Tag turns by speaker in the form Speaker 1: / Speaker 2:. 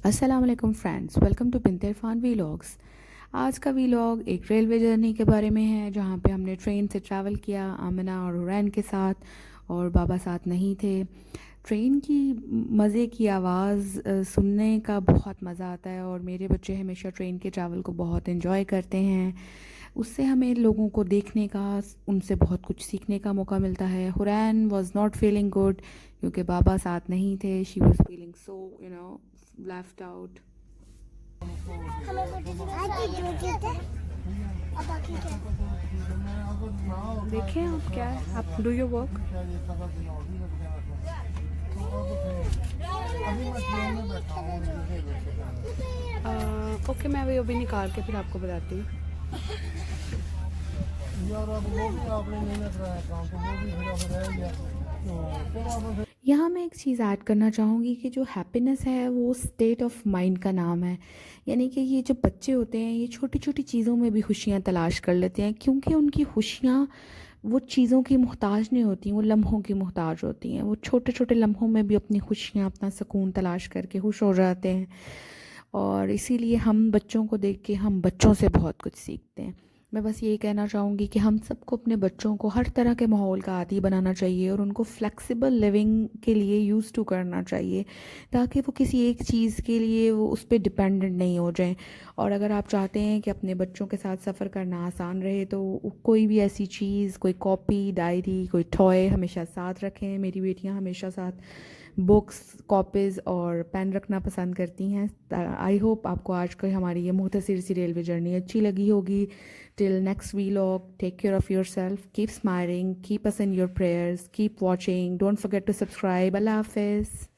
Speaker 1: السلام علیکم friends, welcome to بنت عرفان ویلاگس۔ آج کا ویلاگ ایک ریلوے جرنی کے بارے میں ہے، جہاں پہ ہم نے ٹرین سے ٹریول کیا آمنہ اور حرین کے ساتھ، اور بابا ساتھ نہیں تھے۔ ٹرین کی مزے کی آواز سننے کا بہت مزہ آتا ہے، اور میرے بچے ہمیشہ ٹرین کے ٹریول کو بہت انجوائے کرتے ہیں۔ اس سے ہمیں لوگوں کو دیکھنے کا، ان سے بہت کچھ سیکھنے کا موقع ملتا ہے۔ حرین واز ناٹ فیلنگ گڈ کیونکہ بابا ساتھ نہیں تھے، she was feeling so left out.
Speaker 2: دیکھیں آپ کیا ہے، آپ ڈو یور ورک۔ اوکے، میں ابھی نکال کے پھر آپ کو بتاتی ہوں۔
Speaker 1: یہاں میں ایک چیز ایڈ کرنا چاہوں گی کہ جو ہیپینس ہے وہ اسٹیٹ آف مائنڈ کا نام ہے۔ یعنی کہ یہ جو بچے ہوتے ہیں، یہ چھوٹی چھوٹی چیزوں میں بھی خوشیاں تلاش کر لیتے ہیں، کیونکہ ان کی خوشیاں وہ چیزوں کی محتاج نہیں ہوتی، وہ لمحوں کی محتاج ہوتی ہیں۔ وہ چھوٹے چھوٹے لمحوں میں بھی اپنی خوشیاں، اپنا سکون تلاش کر کے خوش ہو جاتے ہیں، اور اسی لیے ہم بچوں کو دیکھ کے ہم بچوں سے بہت کچھ سیکھتے ہیں۔ میں بس یہی کہنا چاہوں گی کہ ہم سب کو اپنے بچوں کو ہر طرح کے ماحول کا عادی بنانا چاہیے، اور ان کو فلیکسیبل لیونگ کے لیے یوز ٹو کرنا چاہیے، تاکہ وہ کسی ایک چیز کے لیے وہ اس پہ ڈپینڈنٹ نہیں ہو جائیں۔ اور اگر آپ چاہتے ہیں کہ اپنے بچوں کے ساتھ سفر کرنا آسان رہے، تو کوئی بھی ایسی چیز، کوئی کاپی، ڈائری، کوئی ٹوائے ہمیشہ ساتھ رکھیں۔ میری بیٹیاں ہمیشہ ساتھ بکس، کاپیز اور پین رکھنا پسند کرتی ہیں۔ آئی ہوپ آپ کو آج کا ہماری یہ مختصر سی ریلوے جرنی اچھی لگی ہوگی۔ Till next vlog, take care of yourself, keep smiling, keep us in your prayers, keep watching, don't forget to subscribe. اللہ حافظ۔